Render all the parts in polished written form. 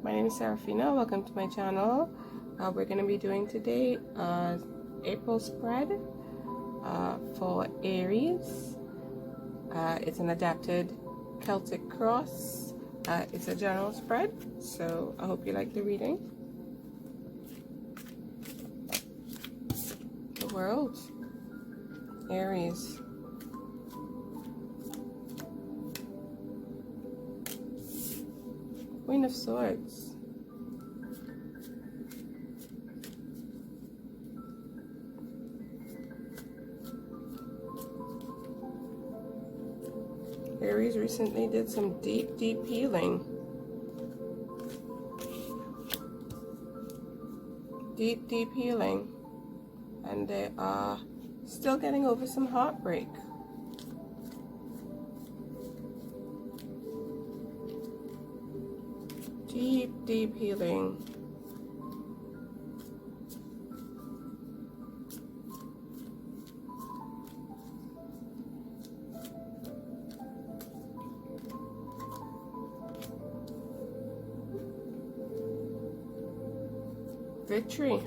My name is Seraphina. Welcome to my channel. We're going to be doing today April spread for Aries. It's an adapted Celtic cross. It's a general spread, so I hope you like the reading. The world, Aries. Queen of Swords. Aries recently did some deep healing. Deep healing. And they are still getting over some heartbreak. Deep healing. Victory.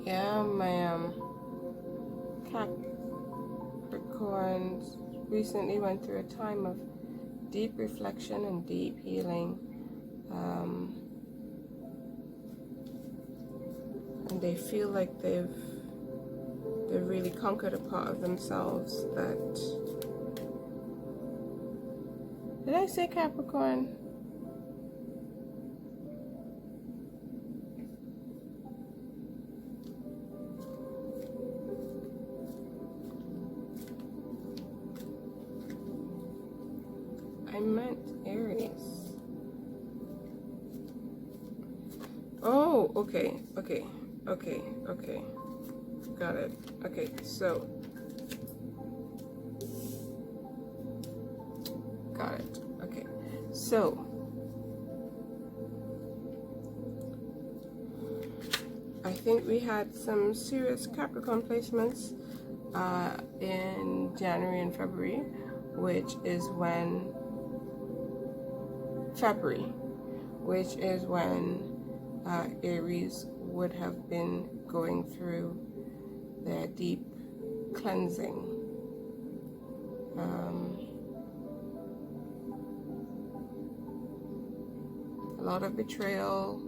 Yeah, my Capricorns recently went through a time of deep reflection and deep healing, and they feel like they've really conquered a part of themselves that... Did I say Capricorn? I meant Aries. Oh, okay. Got it. Okay, so. Got it. Okay, so. I think we had some serious Capricorn placements in January and February, which is when Aries would have been going through their deep cleansing. A lot of betrayal,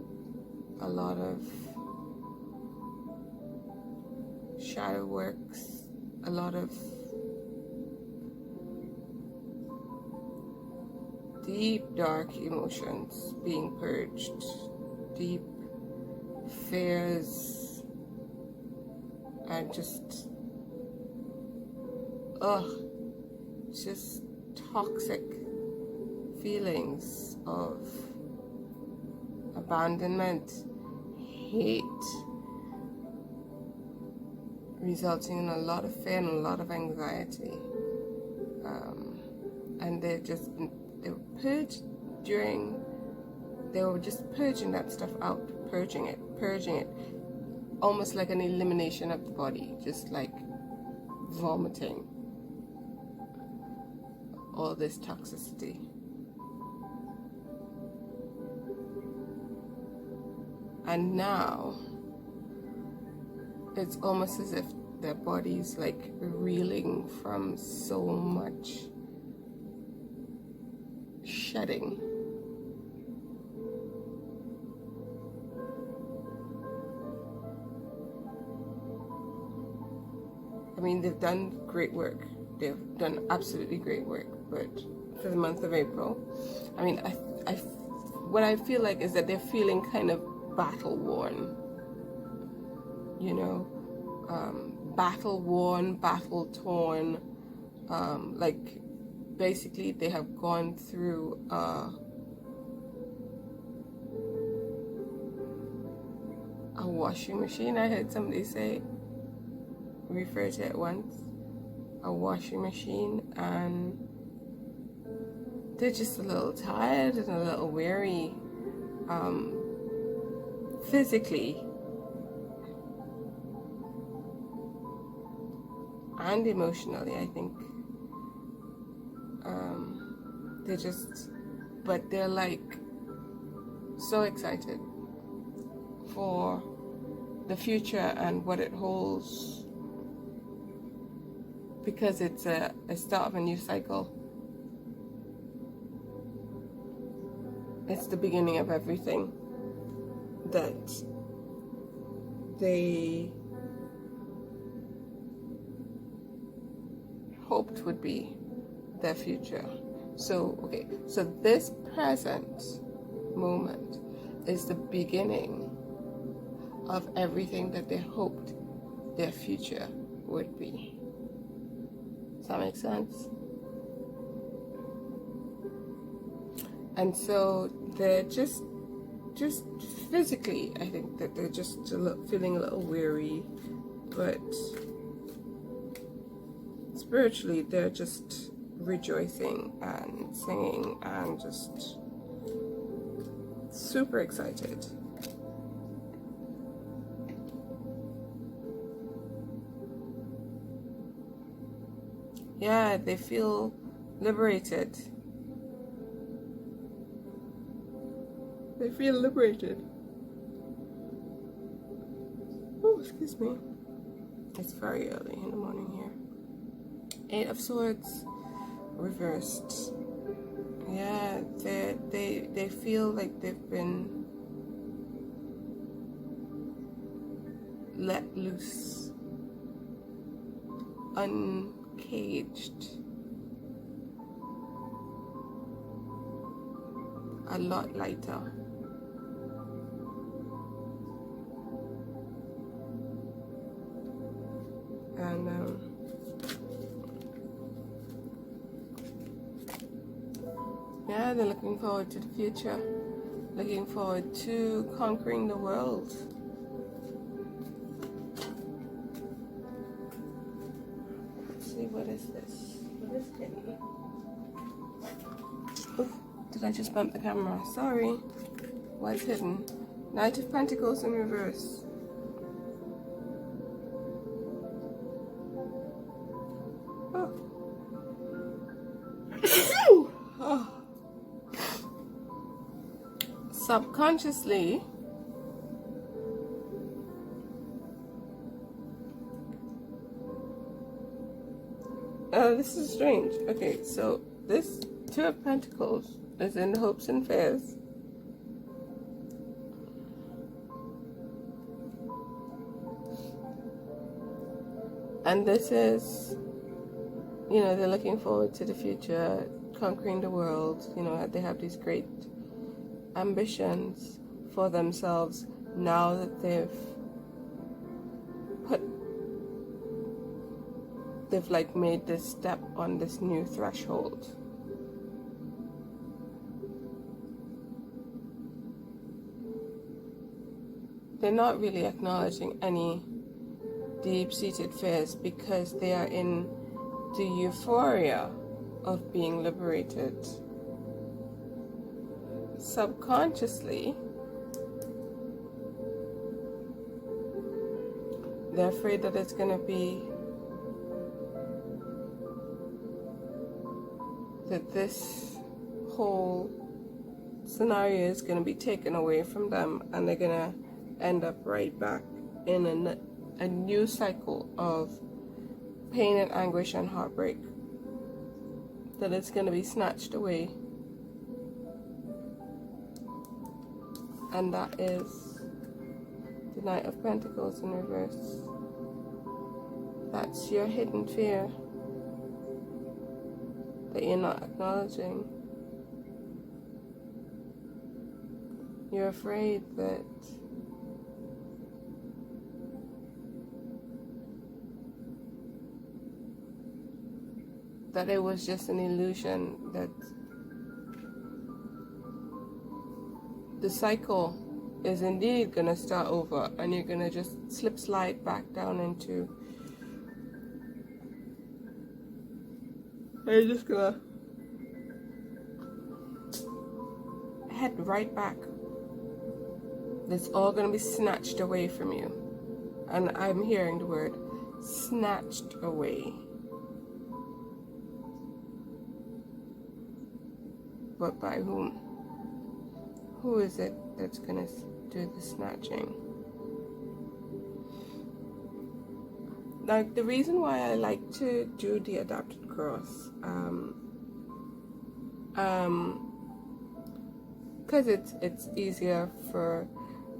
a lot of shadow works, a lot of deep dark emotions being purged, deep fears, and just toxic feelings of abandonment, hate, resulting in a lot of fear and a lot of anxiety. And they were just purging that stuff out, purging it, almost like an elimination of the body, just like vomiting all this toxicity. And now it's almost as if their body's like reeling from so much shedding. I mean, they've done great work. They've done absolutely great work, but for the month of April, I mean, what I feel like is that they're feeling kind of battle worn. You know, battle worn, battle torn, like basically they have gone through a washing machine. I heard somebody say, refer to it once, a washing machine, and they're just a little tired and a little weary, physically and emotionally, I think. They're just, but they're like so excited for the future and what it holds, because it's a start of a new cycle. It's the beginning of everything that they hoped would be their future. So, okay, so this present moment is the beginning of everything that they hoped their future would be. Does that make sense? And so they're just physically, I think that they're just feeling a little weary, but spiritually they're just rejoicing and singing and just super excited. Yeah, they feel liberated. They feel liberated. Oh, excuse me. It's very early in the morning here. 8 of Swords reversed. Yeah, they feel like they've been let loose, uncaged, a lot lighter. And yeah, they're looking forward to the future, looking forward to conquering the world. Let's see, what is this? What is it? Oof, did I just bump the camera? Sorry. What's hidden? Knight of Pentacles in reverse. Oh. Subconsciously, this is strange. Okay, so this Two of Pentacles is in hopes and fears. And this is, you know, they're looking forward to the future, conquering the world. You know, they have these great ambitions for themselves now that they've like made this step on this new threshold. They're not really acknowledging any deep-seated fears because they are in the euphoria of being liberated. Subconsciously, they're afraid that it's going to be that this whole scenario is going to be taken away from them, and they're going to end up right back in a new cycle of pain and anguish and heartbreak, that it's going to be snatched away. And that is the Knight of Pentacles in reverse. That's your hidden fear that you're not acknowledging. You're afraid that that it was just an illusion, that the cycle is indeed going to start over, and you're going to just slide back down into, you're just going to head right back. It's all going to be snatched away from you. And I'm hearing the word snatched away. But by whom? Who is it that's going to do the snatching? Like, the reason why I like to do the adapted cross, because it's easier for,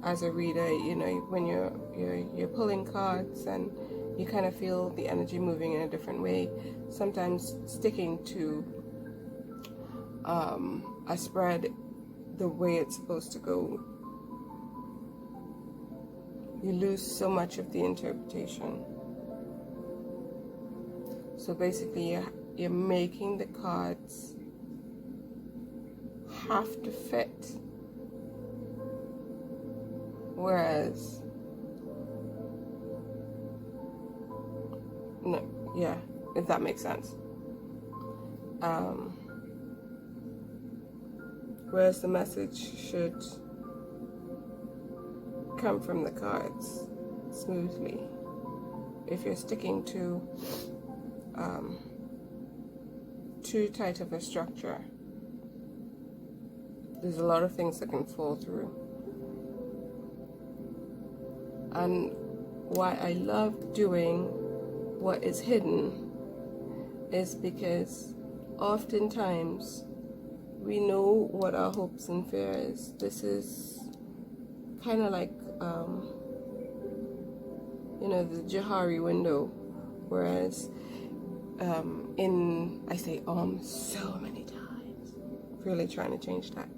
as a reader, you know, when you're pulling cards and you kind of feel the energy moving in a different way. Sometimes sticking to a spread the way it's supposed to go, you lose so much of the interpretation. So basically you're making the cards have to fit, whereas no, yeah, if that makes sense. Whereas the message should come from the cards smoothly. If you're sticking to too tight of a structure, there's a lot of things that can fall through. And why I love doing what is hidden is because oftentimes we know what our hopes and fears. This is kind of like you know, the Johari window, whereas I say so many times, really trying to change that.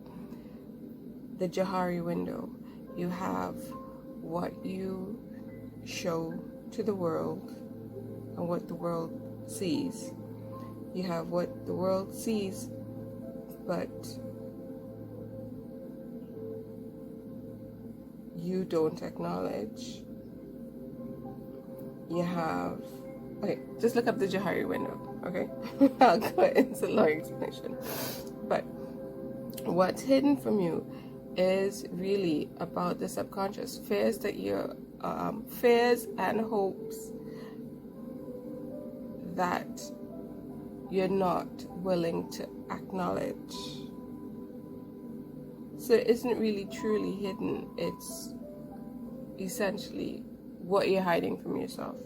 The Johari window, you have what you show to the world and what the world sees. You have what the world sees, but you don't acknowledge. You have, okay, just look up the Johari window, okay? I'll go into a long explanation. But what's hidden from you is really about the subconscious fears that you're, fears and hopes that you're not willing to acknowledge. So it isn't really truly hidden. It's essentially what you're hiding from yourself.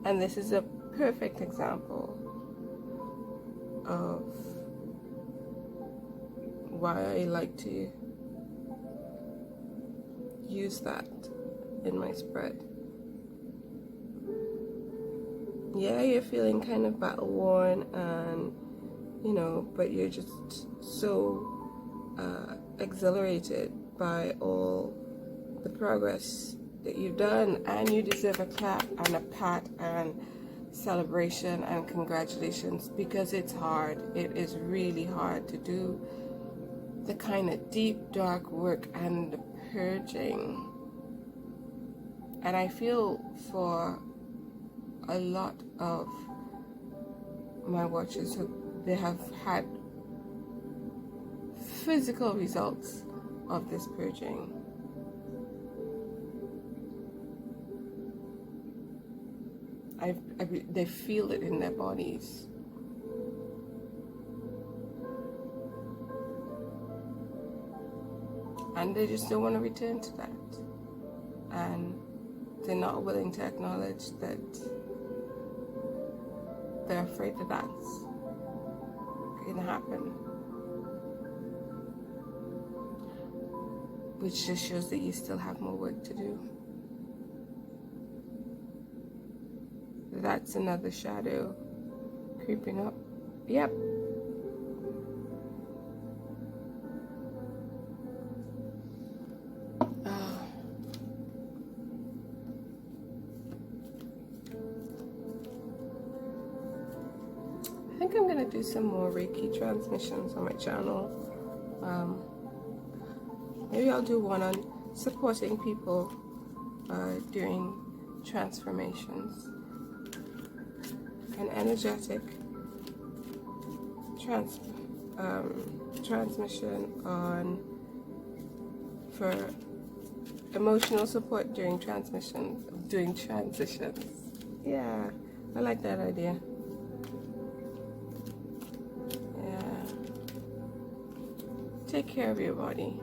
And this is a perfect example of why I like to use that in my spread. Yeah, you're feeling kind of battle worn, and you know, but you're just so exhilarated by all the progress that you've done, and you deserve a clap and a pat and celebration and congratulations, because it's hard. It is really hard to do the kind of deep dark work and the purging. And I feel for a lot of my watchers who they have had physical results of this purging. They feel it in their bodies. And they just don't want to return to that. And they're not willing to acknowledge that they're afraid that that's going to happen. Which just shows that you still have more work to do. That's another shadow creeping up. Yep. I'm gonna do some more Reiki transmissions on my channel. Maybe I'll do one on supporting people during transformations. An energetic transmission for emotional support during doing transitions. Yeah, I like that idea. Yeah. Take care of your body.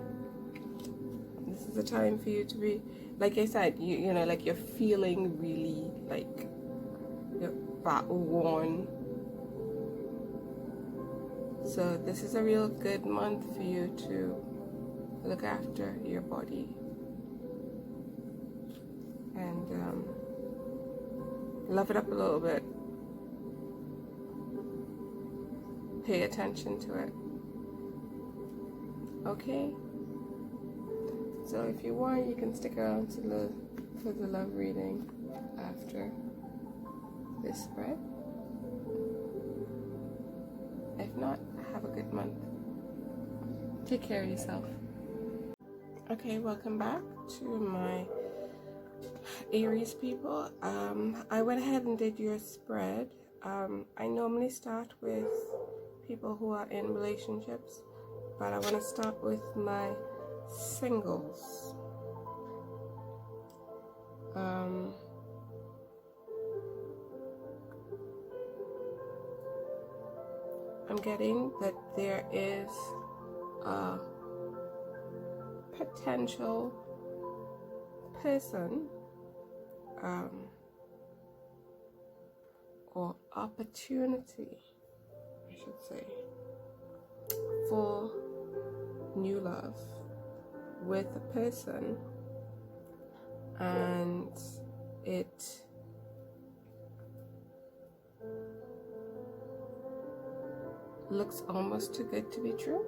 This is a time for you to be, like I said, you know, like you're feeling really like you're battle worn. So this is a real good month for you to look after your body and love it up a little bit. Pay attention to it. Okay? So if you want, you can stick around for the love reading after this spread. If not, have a good month. Take care of yourself. Okay, welcome back to my Aries people. I went ahead and did your spread. I normally start with people who are in relationships, but I want to start with my singles. I'm getting that there is a potential person or opportunity, I should say, for new love with a person, and it looks almost too good to be true.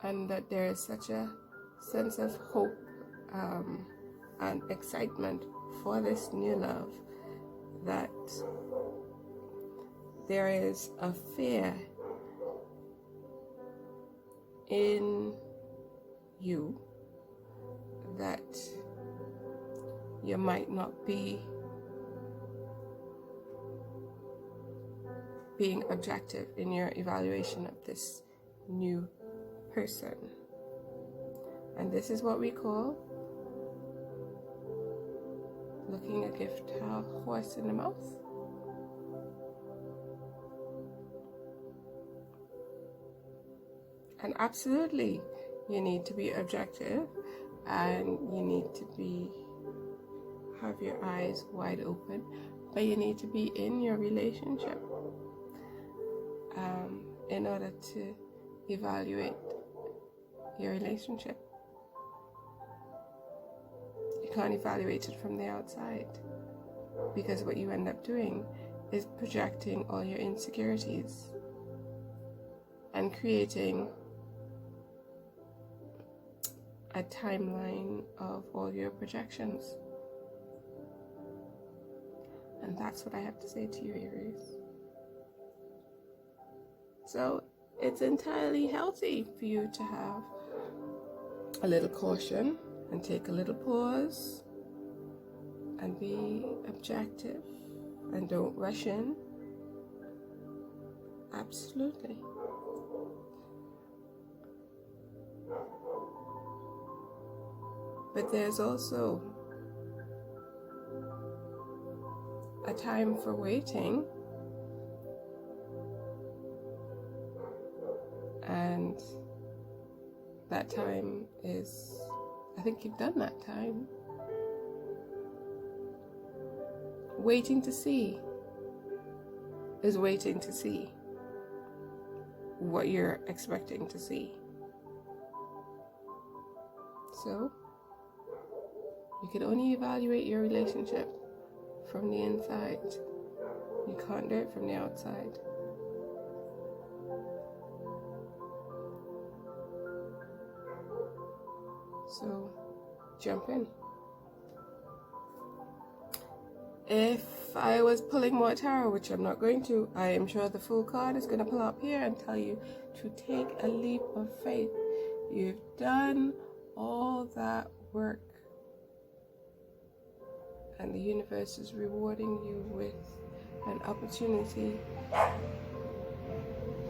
And that there is such a sense of hope and excitement for this new love that there is a fear in you that you might not be being objective in your evaluation of this new person. And this is what we call looking a gift horse in the mouth. And absolutely, you need to be objective, and you need to have your eyes wide open, but you need to be in your relationship in order to evaluate your relationship. You can't evaluate it from the outside, because what you end up doing is projecting all your insecurities and creating a timeline of all your projections. And that's what I have to say to you, Aries. So it's entirely healthy for you to have a little caution and take a little pause and be objective and don't rush in. Absolutely. But there's also a time for waiting, and that time is, I think you've done that time. Waiting to see is waiting to see what you're expecting to see. So you can only evaluate your relationship from the inside. You can't do it from the outside. So jump in. If I was pulling more tarot, which I'm not going to, I am sure the Fool card is going to pull up here and tell you to take a leap of faith. You've done all that work, and the universe is rewarding you with an opportunity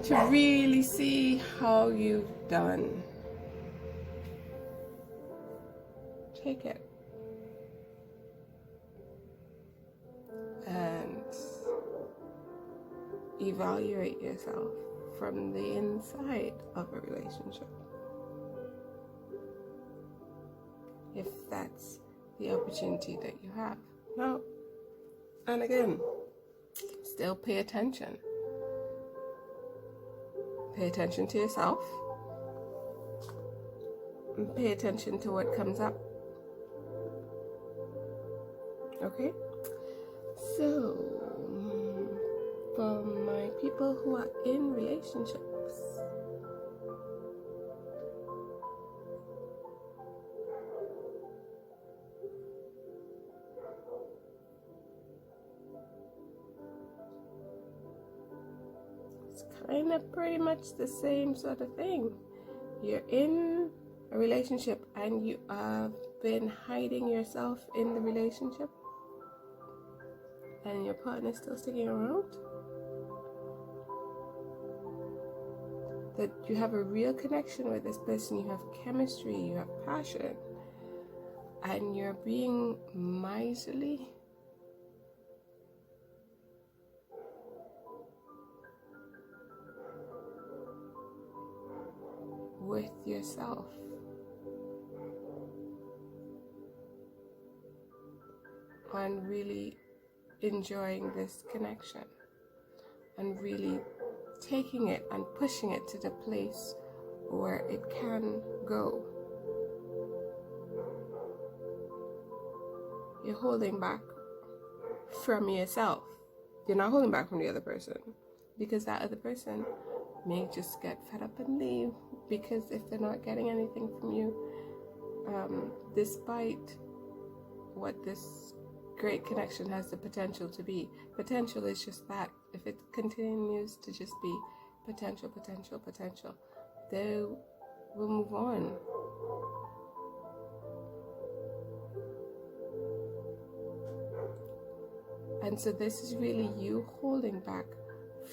to really see how you've done. Take it and evaluate yourself from the inside of a relationship, if that's the opportunity that you have. Now, and again, still pay attention. Pay attention to yourself, and pay attention to what comes up. Okay? So, for my people who are in relationships, it's kind of pretty much the same sort of thing. You're in a relationship and you have been hiding yourself in the relationship, and your partner's still sticking around. That you have a real connection with this person, you have chemistry, you have passion, and you're being miserly. With yourself. And really enjoying this connection, and really taking it and pushing it to the place where it can go. You're holding back from yourself. You're not holding back from the other person, because that other person may just get fed up and leave, because if they're not getting anything from you, despite what this great connection has the potential to be. Potential is just that. If it continues to just be potential, they will move on. And so this is really you holding back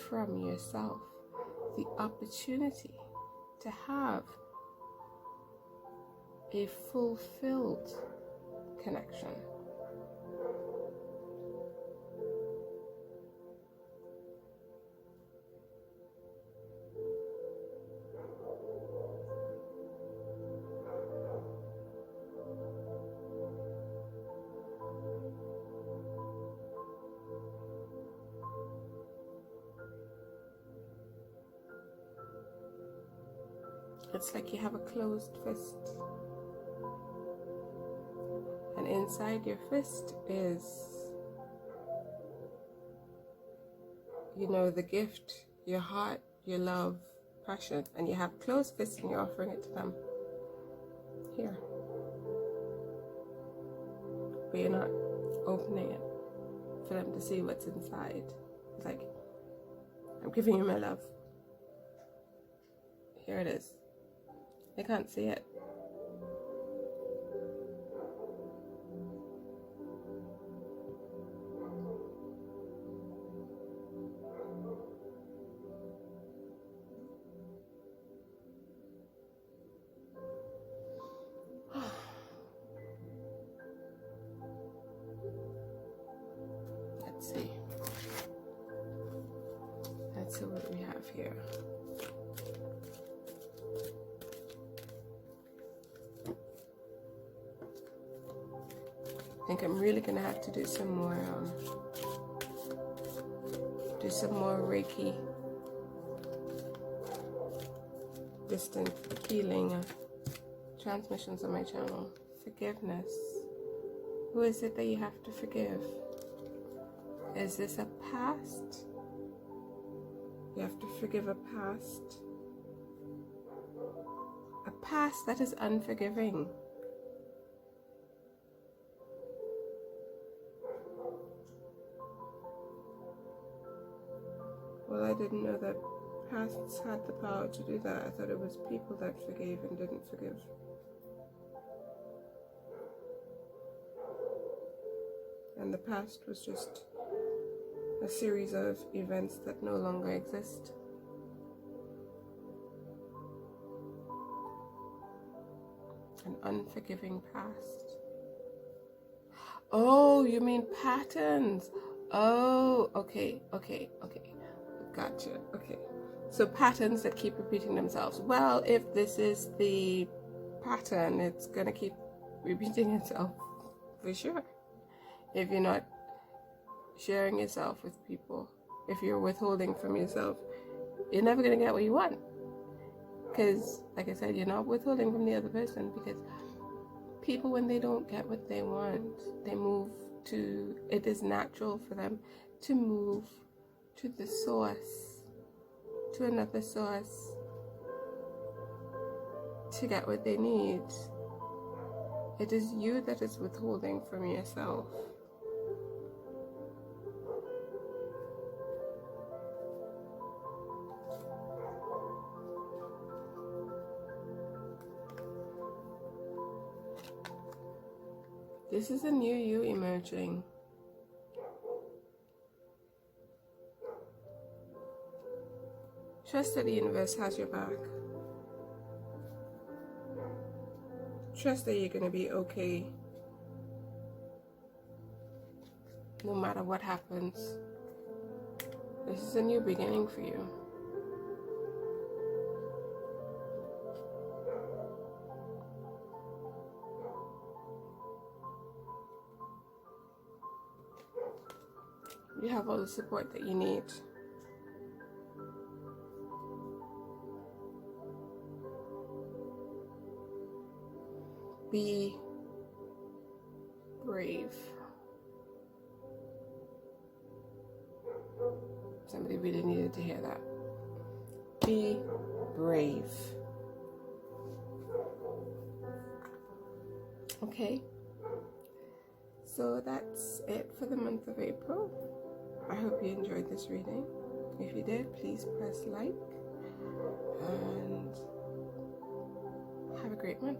from yourself the opportunity to have a fulfilled connection. It's like you have a closed fist, and inside your fist is, the gift, your heart, your love, passion, and you have closed fists and you're offering it to them here, but you're not opening it for them to see what's inside. It's like, I'm giving you my love, here it is. They can't see it. Let's see. Let's see what we have here. I think I'm really gonna have to do some more Reiki, distant healing transmissions on my channel. Forgiveness. Who is it that you have to forgive? Is this a past? You have to forgive a past. A past that is unforgiving. Well, I didn't know that pasts had the power to do that. I thought it was people that forgave and didn't forgive. And the past was just a series of events that no longer exist. An unforgiving past. Oh, you mean patterns. Oh, okay. Gotcha. Okay. So patterns that keep repeating themselves. Well, if this is the pattern, it's going to keep repeating itself for sure. If you're not sharing yourself with people, if you're withholding from yourself, you're never going to get what you want. Because, like I said, you're not withholding from the other person, because people, when they don't get what they want, they move to, it is natural for them to move to the source, to another source, to get what they need. It is you that is withholding from yourself. This is a new you emerging. Trust that the universe has your back. Trust that you're going to be okay no matter what happens. This is a new beginning for you. You have all the support that you need. Be brave. Somebody really needed to hear that. Be brave. Okay. So that's it for the month of April. I hope you enjoyed this reading. If you did, please press like and have a great month.